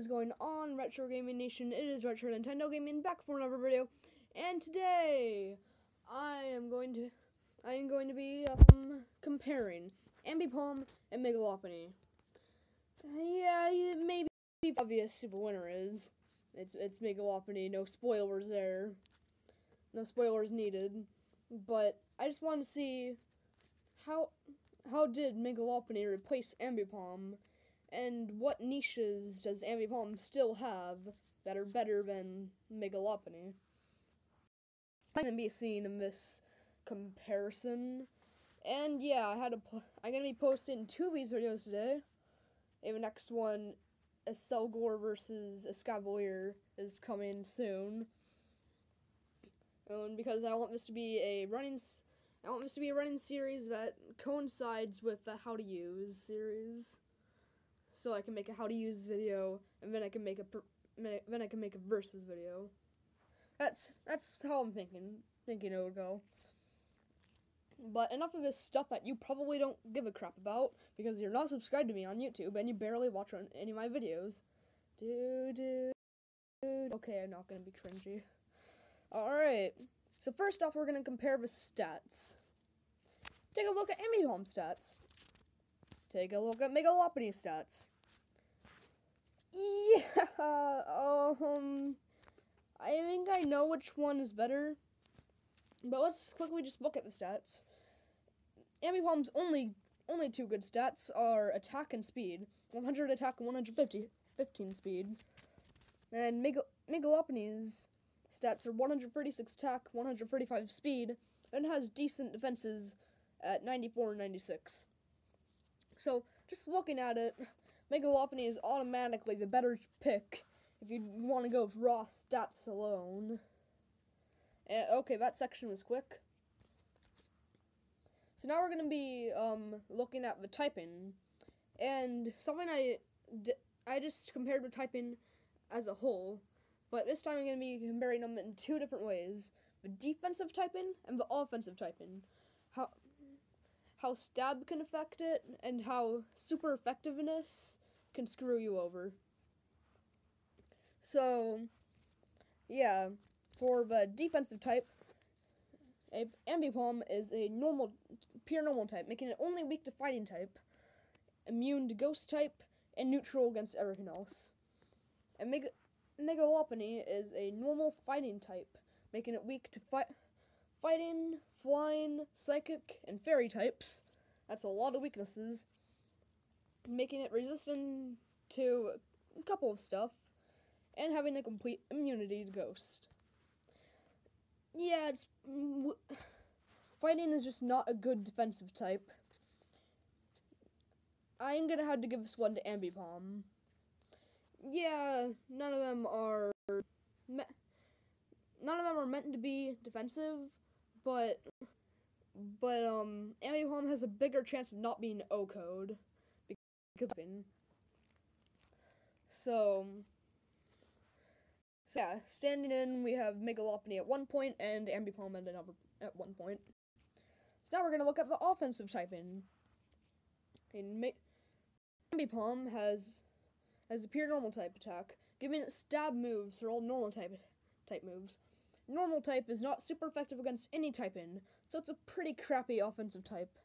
is going on, Retro Gaming Nation? It is Retro Nintendo Gaming back for another video, and today I am going to be comparing Ambipom and Mega Lopunny. Yeah, it may be obvious who the winner is. It's Mega Lopunny. No spoilers there. No spoilers needed. But I just want to see how did Mega Lopunny replace Ambipom? And what niches does Ambipom still have that are better than Mega Lopunny? I'm gonna be seen in this comparison, and yeah, I'm gonna be posting 2 of these videos today. And the next one, a Selgor versus a Scavalier, is coming soon. And because I want this to be a running series that coincides with the How to Use series. So I can make a how to use video, and then I can make a versus video. That's how I'm thinking it would go. But enough of this stuff that you probably don't give a crap about because you're not subscribed to me on YouTube and you barely watch any of my videos. Dude. Okay, I'm not gonna be cringy. Alright. So first off, we're gonna compare the stats. Take a look at Ambipom stats. Take a look at Mega Lopunny stats. Yeah, I think I know which one is better, but let's quickly just look at the stats. Ambipom's only 2 good stats are attack and speed. 100 attack and 15 speed. And Mega Lopunny's stats are 136 attack, 135 speed, and has decent defenses at 94 and 96. So, just looking at it, Mega Lopunny is automatically the better pick if you want to go with raw stats alone. Okay, that section was quick. So now we're going to be looking at the typing. And something I just compared with typing as a whole, but this time I'm going to be comparing them in 2 different ways. The defensive typing and the offensive typing. How stab can affect it, and how super effectiveness can screw you over. So, yeah, for the defensive type, Ambipom is a pure normal type, making it only weak to fighting type, immune to ghost type, and neutral against everything else. And Mega Lopunny is a normal fighting type, making it weak to fighting, flying, psychic, and fairy types. That's a lot of weaknesses, making it resistant to a couple of stuff, and having a complete immunity to ghost. Yeah, fighting is just not a good defensive type. I'm gonna have to give this one to Ambipom. Yeah, none of them are meant to be defensive, but Ambipom has a bigger chance of not being O-code because so yeah, standing in, we have Mega Lopunny at 1 point and Ambipom at 1 point. So now we're gonna look at the offensive typing. Ambipom has a pure normal type attack, giving it stab moves for all normal type moves. Normal type is not super effective against any type-in, so it's a pretty crappy offensive type.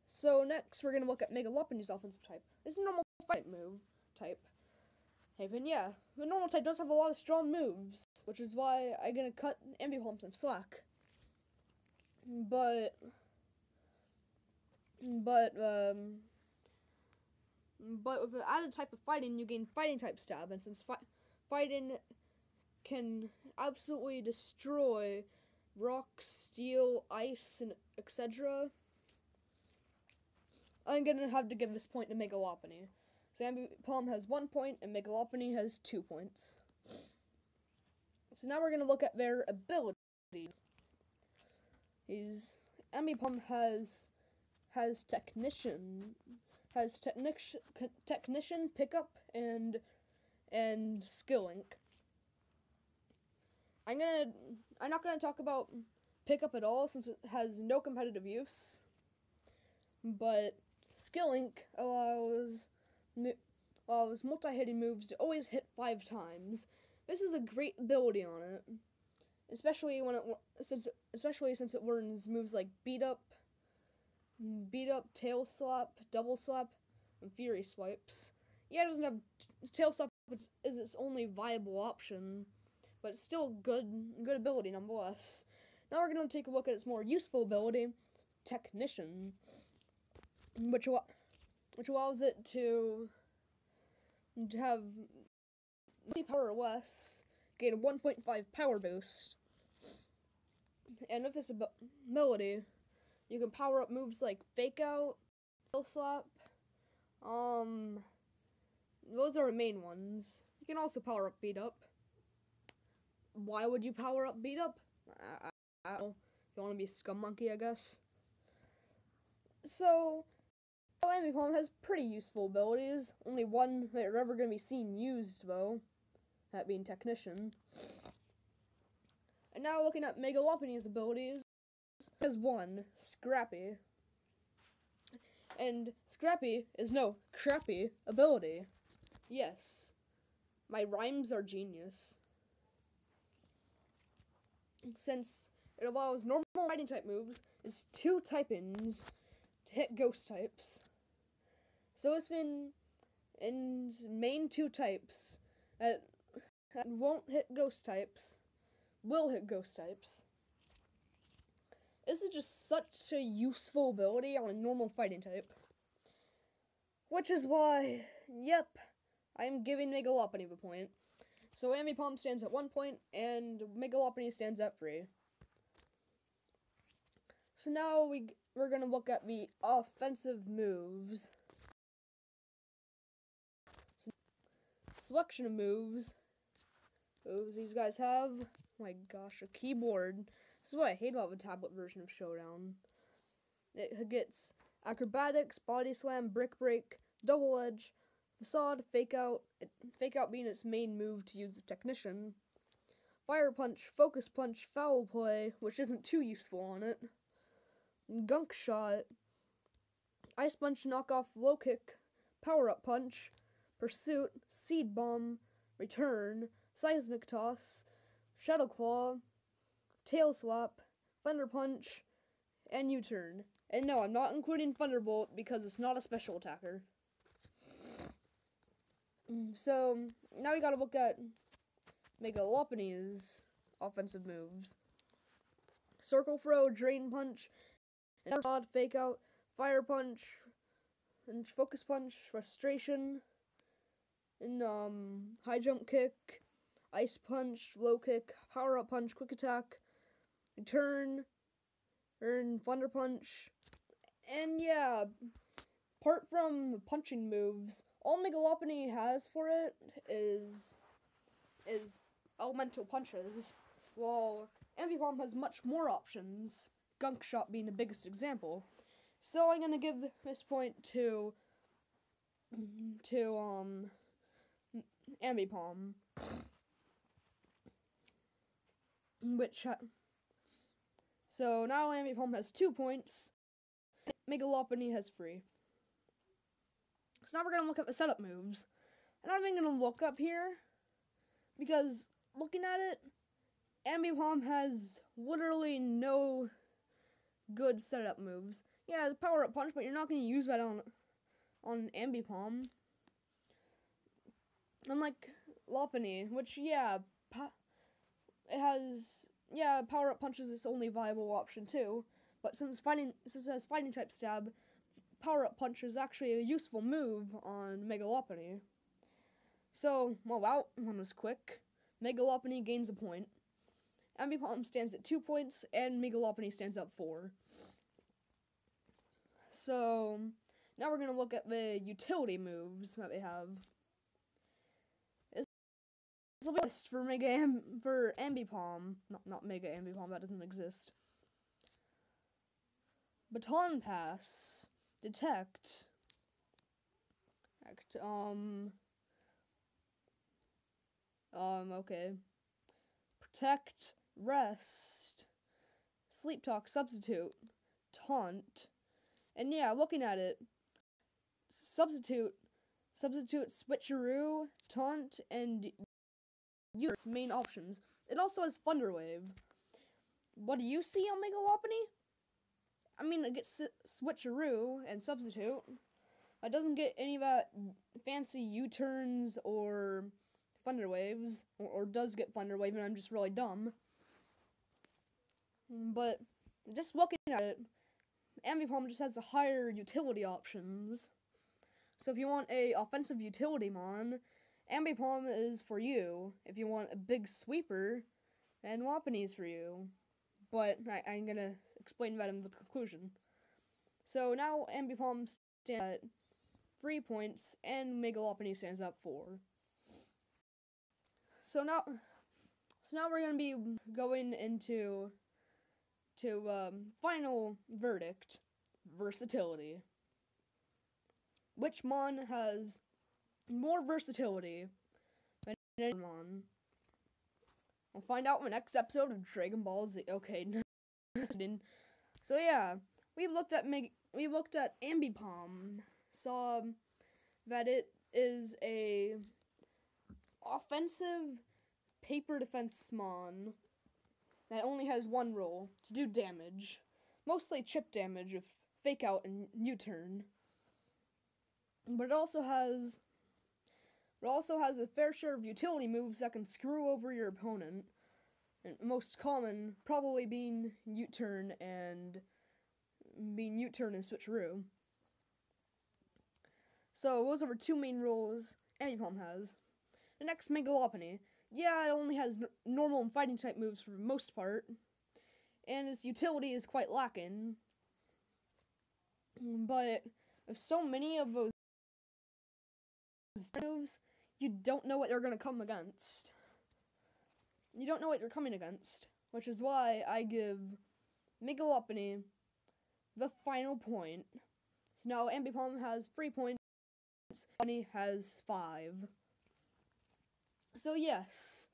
So next, we're going to look at Mega Lopunny's offensive type. This is a normal fight move type. And yeah, the normal type does have a lot of strong moves, which is why I'm going to cut Ambipom some slack. But with the added type of fighting, you gain fighting type stab, and since fighting can absolutely destroy rock, steel, ice, and etc., I'm gonna have to give this point to Mega Lopunny. So Ambipom has 1 point, and Mega Lopunny has 2 points. So now we're gonna look at their abilities. Ambipom has technician, pickup, and skill link. I'm not gonna talk about pickup at all since it has no competitive use, but skill link allows while his multi-hitting moves to always hit 5 times. This is a great ability on it, especially since it learns moves like beat up, tail slap, double slap, and fury swipes. Yeah, it doesn't have tail slap is its only viable option, but it's still good ability nonetheless. Now we're going to take a look at its more useful ability, Technician, which allows it to have power or less, gain a 1.5 power boost, and with this ability, you can power up moves like Fake Out, Tail Slap, those are the main ones. You can also power up Beat Up. Why would you power up Beat Up? I don't know. If you want to be a scum monkey, I guess. So Ambipom has pretty useful abilities. Only one that you're ever going to be seen used, though. That being Technician. And now looking at Mega Lopunny's abilities, has one, Scrappy. And Scrappy is no crappy ability. Yes, my rhymes are genius. Since it allows normal fighting type moves, it's 2 type-ins to hit ghost types. So it's been in main 2 types that won't hit ghost types, will hit ghost types. This is just such a useful ability on a normal fighting type. Which is why, yep, I am giving Mega Lopunny the point. So Ambipom stands at 1 point, and Mega Lopunny stands at 3. So now we're gonna look at the offensive moves. Selection of moves. These guys have, oh my gosh, a keyboard. This is what I hate about the tablet version of Showdown. It gets Acrobatics, Body Slam, Brick Break, Double Edge, Facade, Fake Out being its main move to use the Technician, Fire Punch, Focus Punch, Foul Play, which isn't too useful on it, Gunk Shot, Ice Punch, Knockoff, Low Kick, Power Up Punch, Pursuit, Seed Bomb, Return, Seismic Toss, Shadow Claw, Tail Swap, Thunder Punch, and U-Turn. And no, I'm not including Thunderbolt because it's not a special attacker. So, now we gotta look at Mega Lopunny's offensive moves. Circle Throw, Drain Punch, Facade, Fake Out, Fire Punch, and Focus Punch, Frustration, and High Jump Kick, Ice Punch, Low Kick, Power Up Punch, Quick Attack, Return, and Thunder Punch. And yeah, apart from the punching moves, all Mega Lopunny has for it is elemental punches, while Ambipom has much more options, Gunk Shot being the biggest example. So I'm gonna give this point to Ambipom, so now Ambipom has 2 points, Mega Lopunny has 3. So now we're gonna look at the setup moves. And I'm not even gonna look up here, because looking at it, Ambipom has literally no good setup moves. Yeah, the Power Up Punch, but you're not gonna use that on Ambipom. Unlike Lopunny, which, yeah, it has, Power Up Punch is its only viable option too, but since it has Fighting type Stab, Power Up Punch is actually a useful move on Mega Lopunny. So, well, that one was quick. Mega Lopunny gains a point. Ambipom stands at 2 points, and Mega Lopunny stands at 4. So, now we're gonna look at the utility moves that they have. This will be a list for Ambipom. Not Mega Ambipom, that doesn't exist. Baton Pass, Detect, okay. Protect, Rest, Sleep Talk, Substitute, Taunt, and yeah, looking at it, Substitute Substitute, Switcheroo, Taunt, and use main options. It also has Thunder Wave. What do you see on Mega Lopunny? I mean, it gets Switcheroo and Substitute. It doesn't get any of that fancy U-turns or Thunder Waves, or does get Thunder Wave, and I'm just really dumb. But just looking at it, Ambipom just has the higher utility options. So if you want a offensive utility mon, Ambipom is for you. If you want a big sweeper, and Lopunny's for you. But I'm gonna explain that in the conclusion. So now Ambipom stands at 3 points, and Mega Lopunny stands at 4. So now we're gonna be going into final verdict: versatility. Which mon has more versatility than any mon? We'll find out in the next episode of Dragon Ball Z. Okay, so yeah, we looked at Ambipom, saw that it is a offensive paper defense mon that only has one role: to do damage, mostly chip damage with Fake Out and U-turn. But it also has a fair share of utility moves that can screw over your opponent. And most common probably being U-turn and Switcheroo. So those are the two main roles Ambipom has. The next, Mega Lopunny. Yeah, it only has normal and fighting type moves for the most part, and its utility is quite lacking. But with so many of those moves, you don't know what you're going to come against. You don't know what you're coming against, which is why I give Mega Lopunny the final point. So now Ambipom has 3 points, Lopunny has 5. So yes,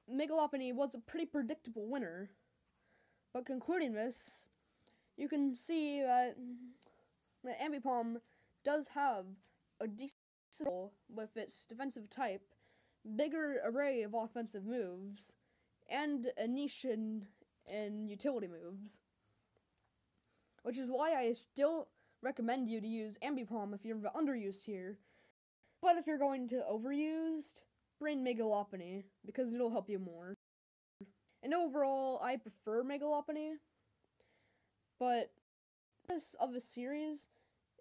Mega Lopunny was a pretty predictable winner. But concluding this, you can see that Ambipom does have a decent role with its defensive type, bigger array of offensive moves, and a niche in utility moves. Which is why I still recommend you to use Ambipom if you're the underused tier. But if you're going to overused, bring Mega Lopunny, because it'll help you more. And overall, I prefer Mega Lopunny, but the purpose of this series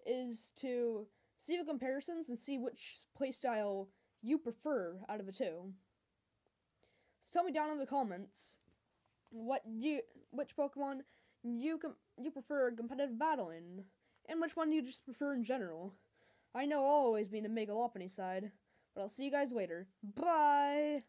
is to see the comparisons and see which playstyle you prefer out of the two. So tell me down in the comments which Pokemon you prefer competitive battling, and which one you just prefer in general. I know I'll always be in the Mega Lopunny side, but I'll see you guys later. Bye!